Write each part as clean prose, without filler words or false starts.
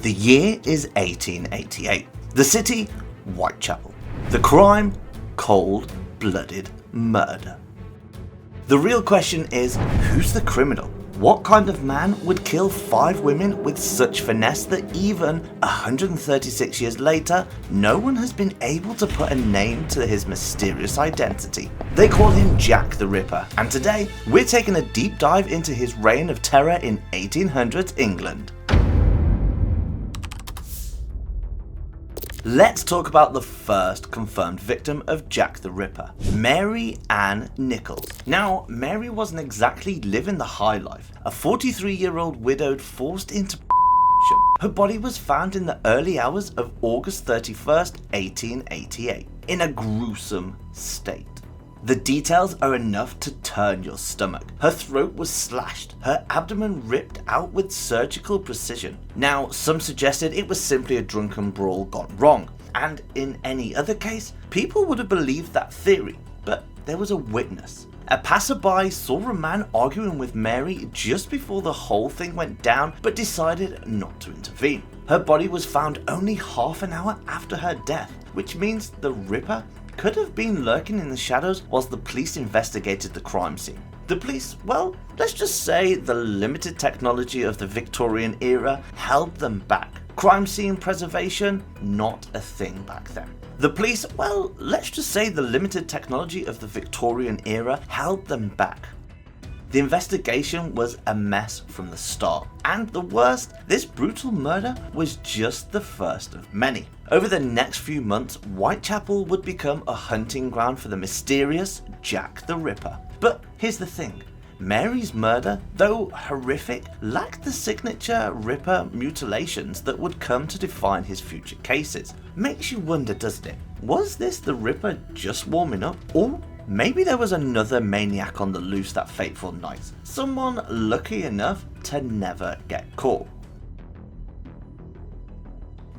The year is 1888. The city, Whitechapel. The crime, cold-blooded murder. The real question is, who's the criminal? What kind of man would kill 5 women with such finesse that even 136 years later, no one has been able to put a name to his mysterious identity? They call him Jack the Ripper, and today we're taking a deep dive into his reign of terror in 1800s England. Let's talk about the first confirmed victim of Jack the Ripper, Mary Ann Nichols. Now, Mary wasn't exactly living the high life. A 43-year-old widowed forced into her body was found in the early hours of August 31st, 1888, in a gruesome state. The details are enough to turn your stomach. Her throat was slashed, her abdomen ripped out with surgical precision. Now, some suggested it was simply a drunken brawl gone wrong, and in any other case, people would have believed that theory, but there was a witness. A passerby saw a man arguing with Mary just before the whole thing went down, but decided not to intervene. Her body was found only half an hour after her death, which means the Ripper could have been lurking in the shadows whilst the police investigated the crime scene. The police, well, let's just say the limited technology of the Victorian era held them back. Crime scene preservation, not a thing back then. The police, well, let's just say the limited technology of the Victorian era held them back. The investigation was a mess from the start, and the worst, this brutal murder was just the first of many. Over the next few months, Whitechapel would become a hunting ground for the mysterious Jack the Ripper. But here's the thing, Mary's murder, though horrific, lacked the signature Ripper mutilations that would come to define his future cases. Makes you wonder, doesn't it? Was this the Ripper just warming up? Or maybe there was another maniac on the loose that fateful night, someone lucky enough to never get caught.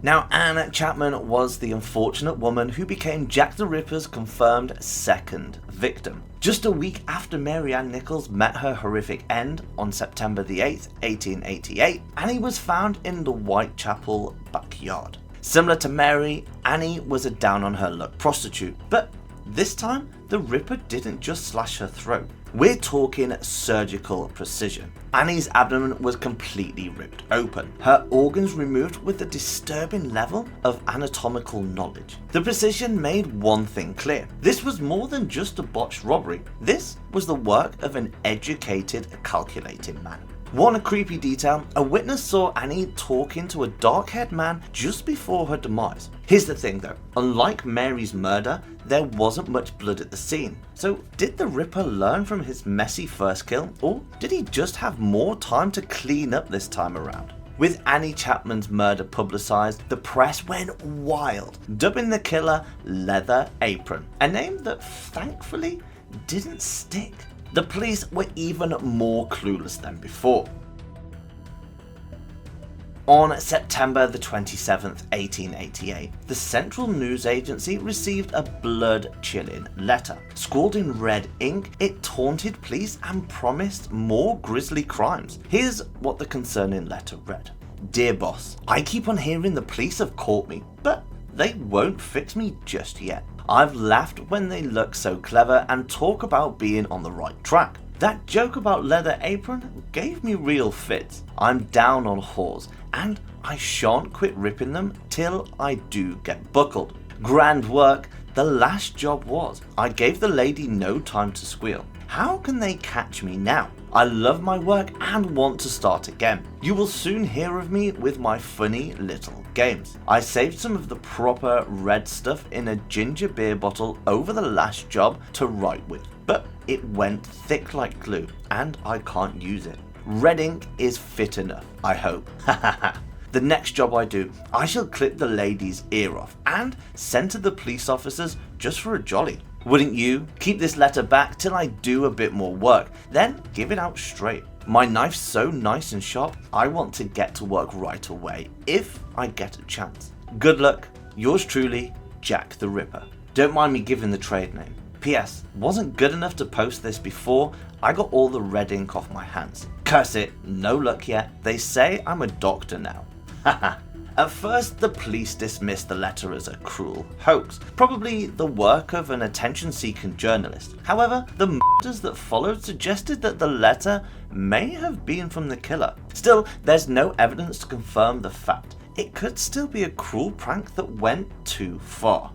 Now, Anne Chapman was the unfortunate woman who became Jack the Ripper's confirmed second victim. Just a week after Mary Ann Nichols met her horrific end on September the 8th, 1888, Annie was found in the Whitechapel backyard. Similar to Mary, Annie was a down-on-her-luck prostitute, but this time, the Ripper didn't just slash her throat. We're talking surgical precision. Annie's abdomen was completely ripped open, her organs removed with a disturbing level of anatomical knowledge. The precision made one thing clear. This was more than just a botched robbery. This was the work of an educated, calculating man. One creepy detail, a witness saw Annie talking to a dark-haired man just before her demise. Here's the thing though, unlike Mary's murder, there wasn't much blood at the scene. So did the Ripper learn from his messy first kill, or did he just have more time to clean up this time around? With Annie Chapman's murder publicised, the press went wild, dubbing the killer Leather Apron, a name that thankfully didn't stick. The police were even more clueless than before. On September the 27th, 1888, the Central News Agency received a blood-chilling letter. Scrawled in red ink, it taunted police and promised more grisly crimes. Here's what the concerning letter read. Dear boss, I keep on hearing the police have caught me, but they won't fix me just yet. I've laughed when they look so clever and talk about being on the right track. That joke about Leather Apron gave me real fits. I'm down on whores, and I shan't quit ripping them till I do get buckled. Grand work, the last job was. I gave the lady no time to squeal. How can they catch me now? I love my work and want to start again. You will soon hear of me with my funny little games. I saved some of the proper red stuff in a ginger beer bottle over the last job to write with, but it went thick like glue and I can't use it. Red ink is fit enough, I hope. The next job I do, I shall clip the lady's ear off and send to the police officers just for a jolly. Wouldn't you? Keep this letter back till I do a bit more work, then give it out straight. My knife's so nice and sharp, I want to get to work right away, if I get a chance. Good luck, yours truly, Jack the Ripper. Don't mind me giving the trade name. P.S. Wasn't good enough to post this before, I got all the red ink off my hands. Curse it, no luck yet. They say I'm a doctor now. Haha. At first, the police dismissed the letter as a cruel hoax, probably the work of an attention-seeking journalist. However, the murders that followed suggested that the letter may have been from the killer. Still, there's no evidence to confirm the fact. It could still be a cruel prank that went too far.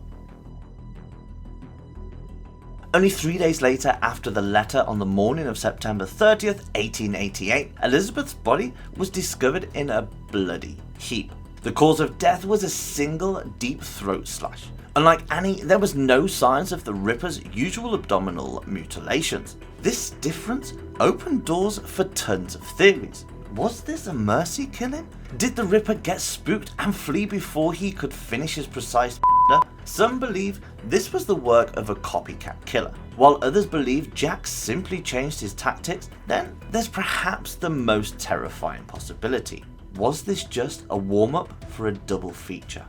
Only 3 days later, after the letter, on the morning of September 30th, 1888, Elizabeth's body was discovered in a bloody heap. The cause of death was a single deep throat slash. Unlike Annie, there was no signs of the Ripper's usual abdominal mutilations. This difference opened doors for tons of theories. Was this a mercy killing? Did the Ripper get spooked and flee before he could finish his precise murder? Some believe this was the work of a copycat killer, while others believe Jack simply changed his tactics. Then there's perhaps the most terrifying possibility. Was this just a warm-up for a double feature?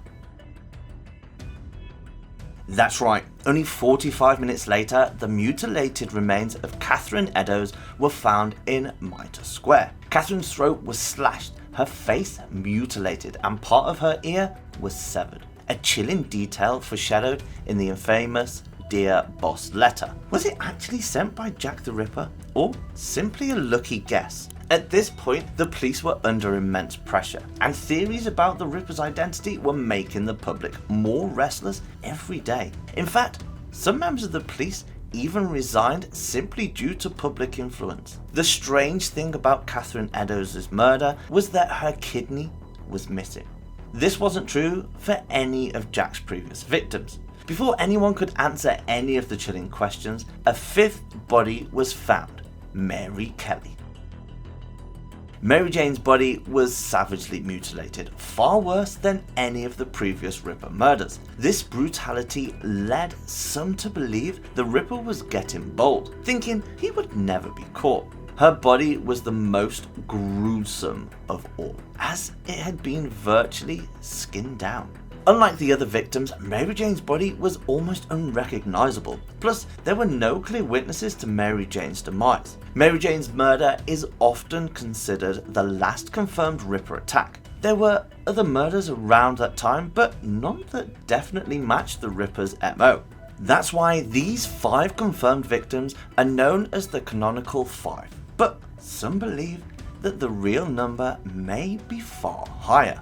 That's right, only 45 minutes later, the mutilated remains of Catherine Eddowes were found in Mitre Square. Catherine's throat was slashed, her face mutilated, and part of her ear was severed. A chilling detail foreshadowed in the infamous Dear Boss letter. Was it actually sent by Jack the Ripper, or simply a lucky guess? At this point, the police were under immense pressure, and theories about the Ripper's identity were making the public more restless every day. In fact, some members of the police even resigned simply due to public influence. The strange thing about Catherine Eddowes' murder was that her kidney was missing. This wasn't true for any of Jack's previous victims. Before anyone could answer any of the chilling questions, a fifth body was found: Mary Kelly. Mary Jane's body was savagely mutilated, far worse than any of the previous Ripper murders. This brutality led some to believe the Ripper was getting bold, thinking he would never be caught. Her body was the most gruesome of all, as it had been virtually skinned down. Unlike the other victims, Mary Jane's body was almost unrecognizable. Plus, there were no clear witnesses to Mary Jane's demise. Mary Jane's murder is often considered the last confirmed Ripper attack. There were other murders around that time, but none that definitely matched the Ripper's MO. That's why these 5 confirmed victims are known as the canonical 5. But some believe that the real number may be far higher.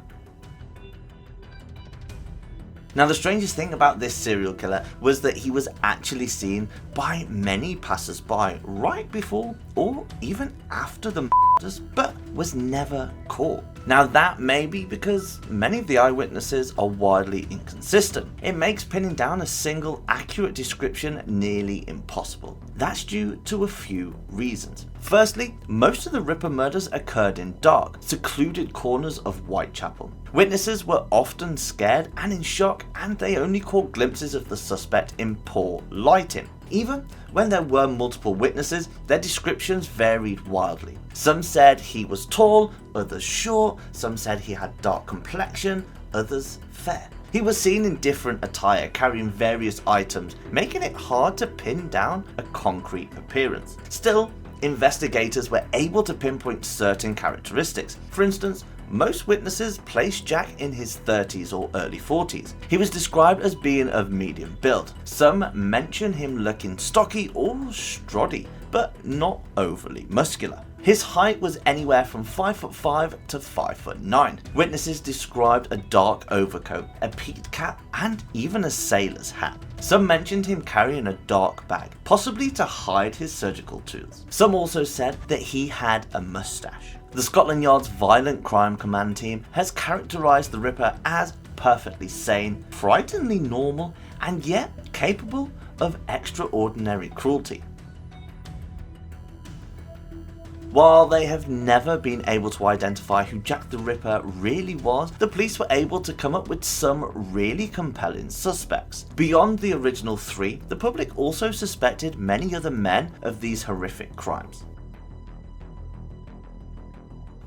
Now, the strangest thing about this serial killer was that he was actually seen by many passers-by right before or even after the murders, but was never caught. Now, that may be because many of the eyewitnesses are wildly inconsistent. It makes pinning down a single accurate description nearly impossible. That's due to a few reasons. Firstly, most of the Ripper murders occurred in dark, secluded corners of Whitechapel. Witnesses were often scared and in shock, and they only caught glimpses of the suspect in poor lighting. Even when there were multiple witnesses, their descriptions varied wildly. Some said he was tall, others short, some said he had dark complexion, others fair. He was seen in different attire, carrying various items, making it hard to pin down a concrete appearance. Still, investigators were able to pinpoint certain characteristics. For instance, most witnesses placed Jack in his 30s or early 40s. He was described as being of medium build. Some mention him looking stocky or stroddy, but not overly muscular. His height was anywhere from 5'5" to 5'9". Witnesses described a dark overcoat, a peaked cap, and even a sailor's hat. Some mentioned him carrying a dark bag, possibly to hide his surgical tools. Some also said that he had a mustache. The Scotland Yard's Violent Crime Command team has characterised the Ripper as perfectly sane, frighteningly normal, and yet capable of extraordinary cruelty. While they have never been able to identify who Jack the Ripper really was, the police were able to come up with some really compelling suspects. Beyond the original 3, the public also suspected many other men of these horrific crimes.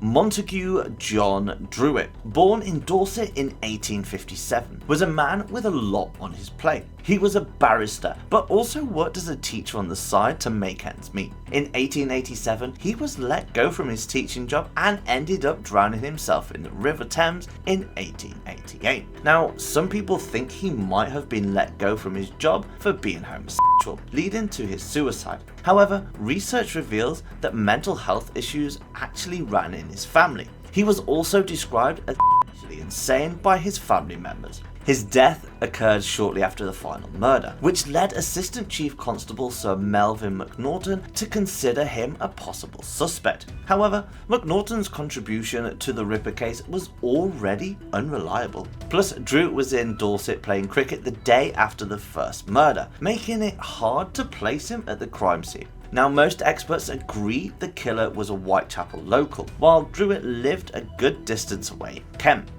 Montague John Druitt, born in Dorset in 1857, was a man with a lot on his plate. He was a barrister, but also worked as a teacher on the side to make ends meet. In 1887, he was let go from his teaching job and ended up drowning himself in the River Thames in 1888. Now, some people think he might have been let go from his job for being homosexual, leading to his suicide. However, research reveals that mental health issues actually ran in his family. He was also described as insane by his family members. His death occurred shortly after the final murder, which led Assistant Chief Constable Sir Melvin Macnaghten to consider him a possible suspect. However, Macnaghten's contribution to the Ripper case was already unreliable. Plus, Drew was in Dorset playing cricket the day after the first murder, making it hard to place him at the crime scene. Now, most experts agree the killer was a Whitechapel local, while Druitt lived a good distance away in Kent.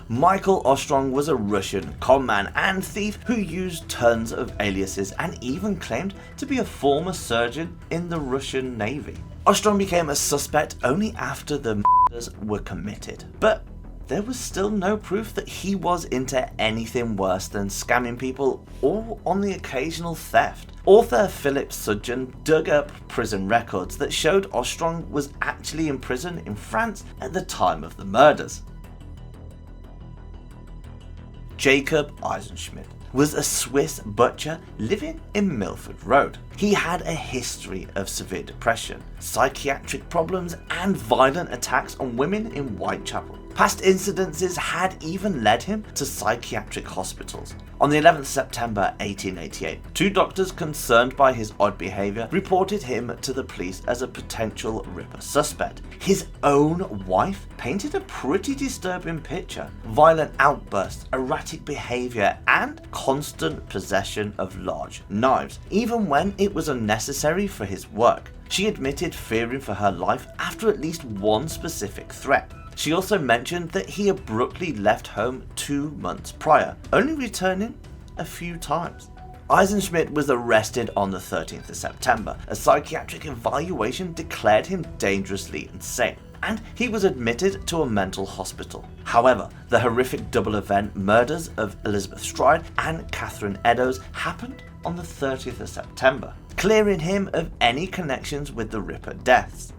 Michael Ostrog was a Russian conman and thief who used tons of aliases and even claimed to be a former surgeon in the Russian Navy. Ostrog became a suspect only after the murders were committed, but there was still no proof that he was into anything worse than scamming people or on the occasional theft. Author Philip Sudgeon dug up prison records that showed Ostrog was actually in prison in France at the time of the murders. Jacob Eisenschmidt was a Swiss butcher living in Milford Road. He had a history of severe depression, psychiatric problems, and violent attacks on women in Whitechapel. Past incidences had even led him to psychiatric hospitals. On the 11th September 1888, two doctors concerned by his odd behaviour reported him to the police as a potential Ripper suspect. His own wife painted a pretty disturbing picture: violent outbursts, erratic behaviour, and constant possession of large knives, even when it was unnecessary for his work. She admitted fearing for her life after at least one specific threat. She also mentioned that he abruptly left home 2 months prior, only returning a few times. Eisenschmidt was arrested on the 13th of September. A psychiatric evaluation declared him dangerously insane, and he was admitted to a mental hospital. However, the horrific double event murders of Elizabeth Stride and Catherine Eddowes happened on the 30th of September, clearing him of any connections with the Ripper deaths.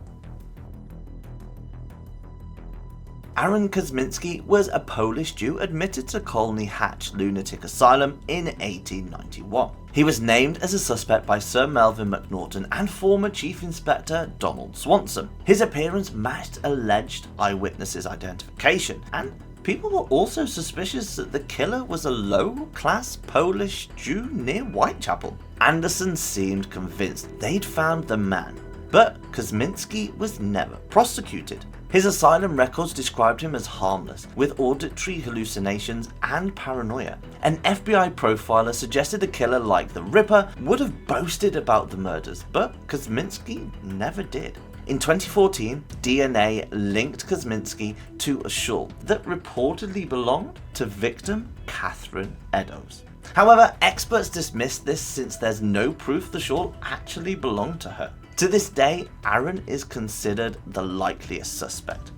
Aaron Kosminski was a Polish Jew admitted to Colney Hatch Lunatic Asylum in 1891. He was named as a suspect by Sir Melvin Macnaghten and former Chief Inspector Donald Swanson. His appearance matched alleged eyewitnesses' identification, and people were also suspicious that the killer was a low-class Polish Jew near Whitechapel. Anderson seemed convinced they'd found the man, but Kosminski was never prosecuted. His asylum records described him as harmless, with auditory hallucinations and paranoia. An FBI profiler suggested the killer, like the Ripper, would have boasted about the murders, but Kosminski never did. In 2014, DNA linked Kosminski to a shawl that reportedly belonged to victim Catherine Eddowes. However, experts dismissed this since there's no proof the shawl actually belonged to her. To this day, Aaron is considered the likeliest suspect.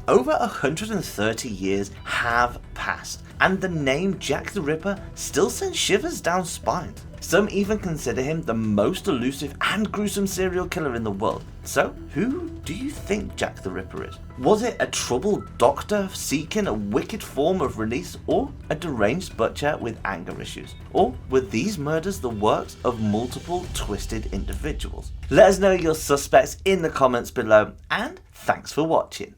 Over 130 years have passed, and the name Jack the Ripper still sends shivers down spines. Some even consider him the most elusive and gruesome serial killer in the world. So, who do you think Jack the Ripper is? Was it a troubled doctor seeking a wicked form of release, or a deranged butcher with anger issues? Or were these murders the works of multiple twisted individuals? Let us know your suspects in the comments below, and thanks for watching.